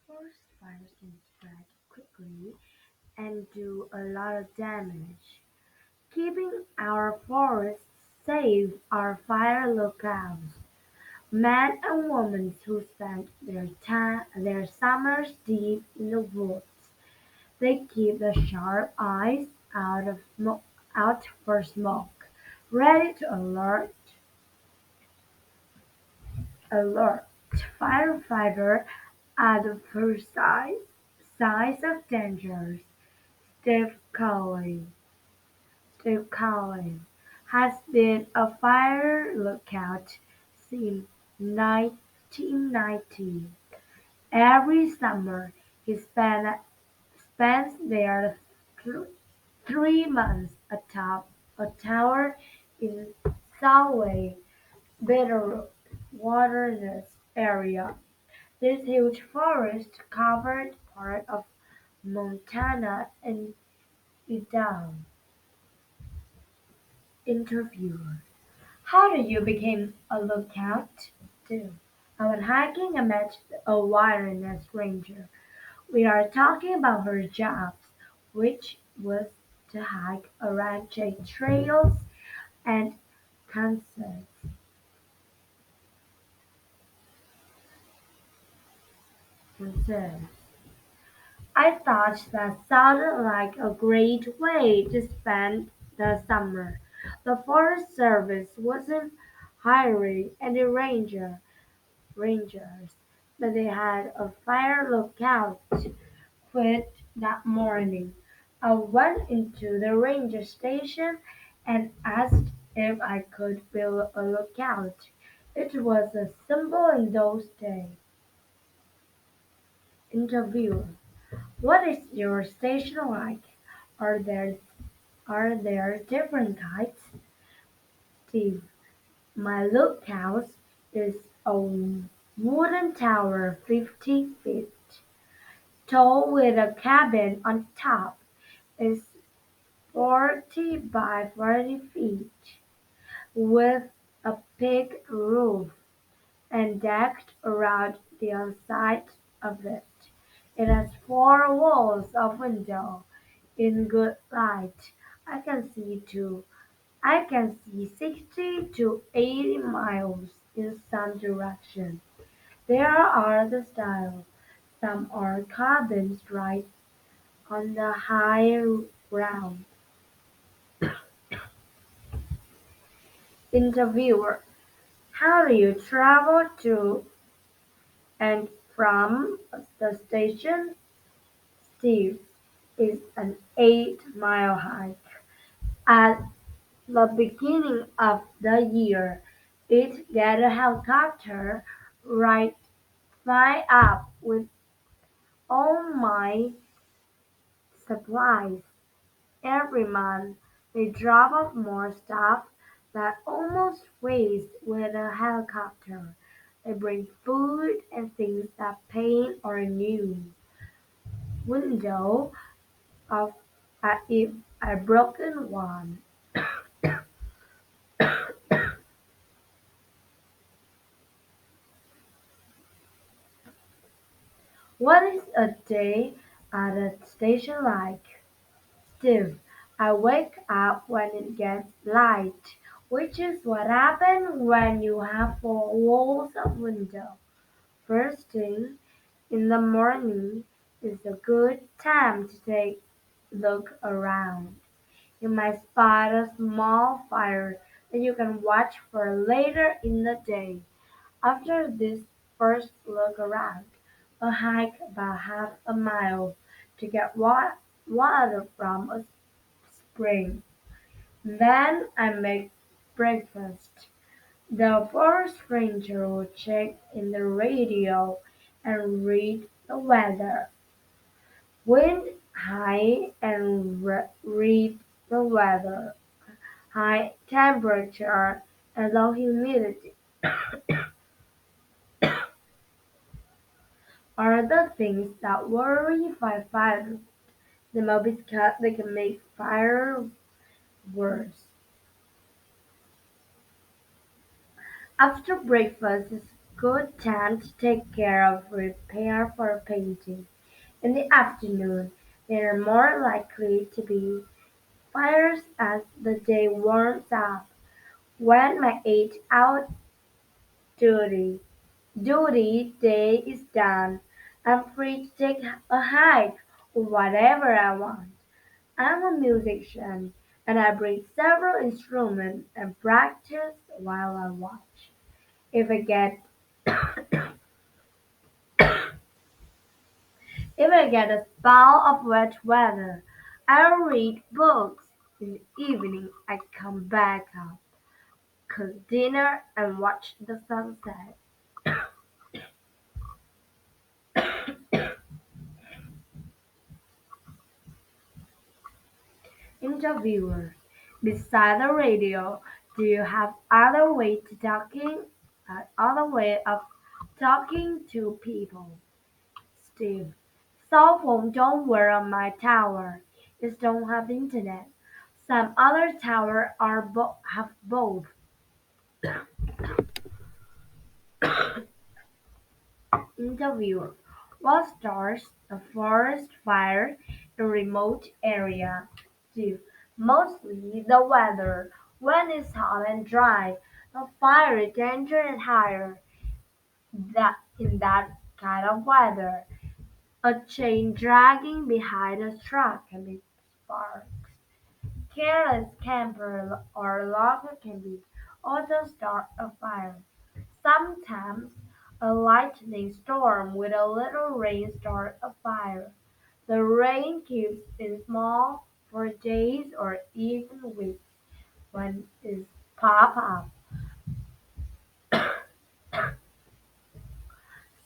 Forest fires can spread quickly and do a lot of damage. Keeping our forests safe are fire lookouts, men and women who spend their summers deep in the woods. They keep the sharp eyes out for smoke, ready to alert firefighter at the first signs of danger. Steve Collins Steve Collins has been a fire lookout since 1990. Every summer he spends there 3 months atop a tower in Solway Bitterroot Wilderness Area. This huge forest covered part of Montana and Idaho. Interviewer: How did you become a lookout? 2. I went hiking and met a wilderness ranger. We are talking about her jobs, which was to hike around trails and concerts. concerts. I thought that sounded like a great way to spend the summer. The Forest Service wasn't hiring any rangers, but they had a fire lookout quit that morning. I went into the ranger station and asked if I could be a lookout. It was a symbol in those days. Interviewer: What is your station like? Are there are there different types? Steve: My lookout is a wooden tower 50 feet tall with a cabin on top. It's 40 by 40 feet with a peaked roof and decked around the outside of it. It has 4 walls of window in good light. I can see to I can see 60 to 80 miles in some direction. There are the style. Some are cabins right on the higher ground. Interviewer: How do you travel to and from the station? Steve: It's an 8-mile hike. At the beginning of the year, it get a helicopter right fly up with all my supplies. Every month, they drop off more stuff that almost waste with a helicopter. They bring food and things that paint or new window of if a broken one. What is a day at a station like? Steve: I wake up when it gets light, which is what happens when you have 4 walls of window. First thing in the morning is a good time to take a look around. You might spot a small fire that you can watch for later in the day. After this first look around, a hike about half a mile to get water from a spring. Then I make breakfast. The forest ranger will check in the radio and read the weather. Wind high and read the weather. High temperature and low humidity are the things that worry firefighters the most because they can make fire worse. After breakfast good time to take care of repair for painting. In the afternoon, there are more likely to be fires as the day warms up. When my 8 hour duty duty day is done, I'm free to take a hike or whatever I want. I'm a musician and I bring several instruments and practice while I watch. If I get if I get a spell of wet weather, I'll read books. In the evening I come back up, cook dinner and watch the sunset. Interviewer: beside the radio, do you have other way of talking to people? Steve: cell phone don't work on my tower. It don't have internet. Some other tower have both. Interviewer: what starts a forest fire in a remote area? Steve: mostly the weather. When it's hot and dry, the fire danger is higher. That in that kind of weather, a chain dragging behind a truck can be sparks. Careless camper or logger can be also start a fire. Sometimes a lightning storm with a little rain starts a fire. The rain keeps it small for days or even weeks when it pop up.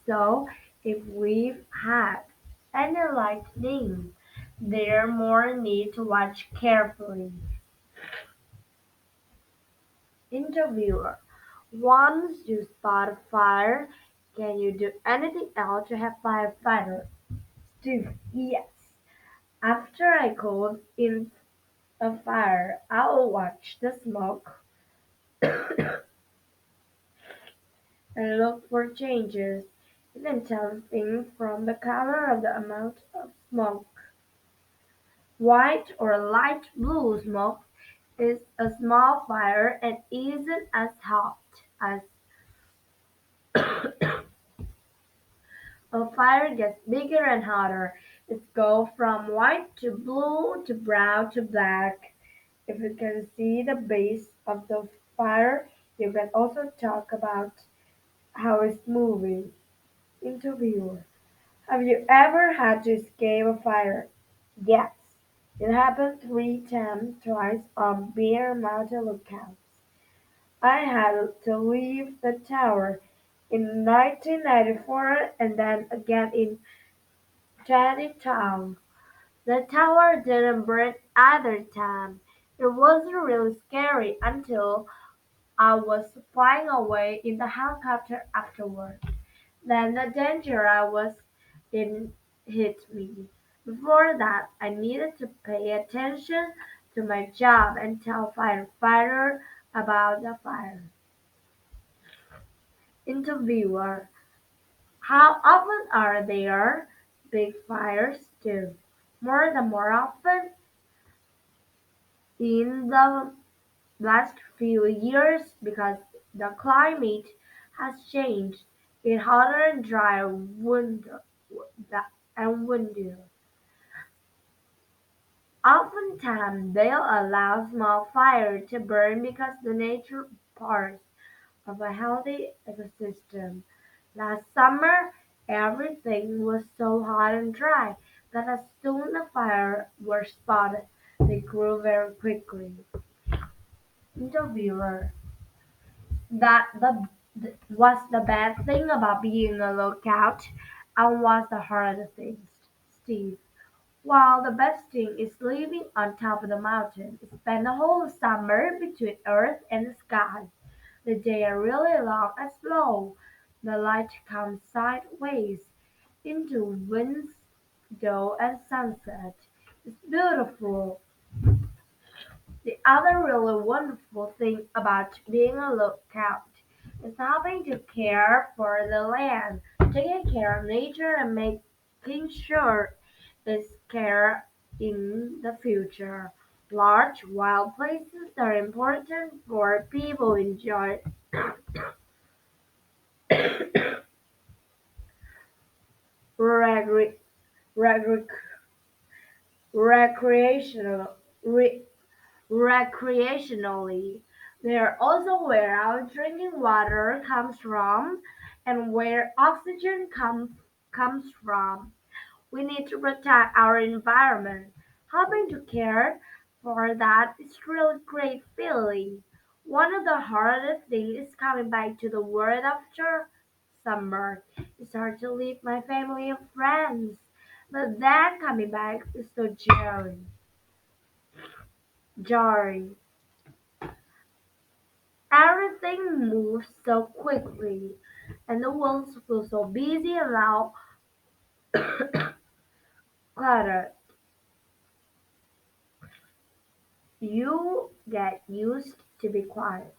So if we've had any lightning, there more need to watch carefully. Interviewer: once you spot a fire, can you do anything else to help firefighter? Steve: yes. After I call in a fire, I'll watch the smoke and look for changes. You can tell things from the color of the amount of smoke. White or light blue smoke is a small fire and isn't as hot as a fire gets bigger and hotter. It goes from white to blue to brown to black. If you can see the base of the fire, you can also talk about how it's moving. Interviewer: have you ever had to escape a fire? Yes. It happened 3 times, twice on Bear Mountain Lookouts. I had to leave the tower in 1994 and then again in 2012. The tower didn't burn either time. It wasn't really scary until I was flying away in the helicopter afterward. Then the danger I was in hit me. Before that, I needed to pay attention to my job and tell firefighter about the fire. Interviewer: how often are there big fires too? More often in the last few years because the climate has changed. It's hotter and drier and windier. Oftentimes they'll allow small fires to burn because the nature parts of a healthy ecosystem. Last summer, everything was so hot and dry that as soon as fires were spotted, they grew very quickly. Interviewer: that was the bad thing about being a lookout, and what's the hardest thing? Steve: while the best thing is living on top of the mountain, spend the whole summer between earth and the sky. The days are really long and slow. The light comes sideways into window and sunset. It's beautiful. The other really wonderful thing about being a lookout It's helping to care for the land, taking care of nature and making sure it's cared in the future. Large wild places are important for people enjoy recre- recre- recreational re- recreationally. They are also where our drinking water comes from and where oxygen comes from. We need to protect our environment. Helping to care for that is really great feeling. One of the hardest things is coming back to the world after summer. It's hard to leave my family and friends. But then coming back is so jarring. Everything moves so quickly, and the world feels so busy and loud, cluttered. You get used to be quiet.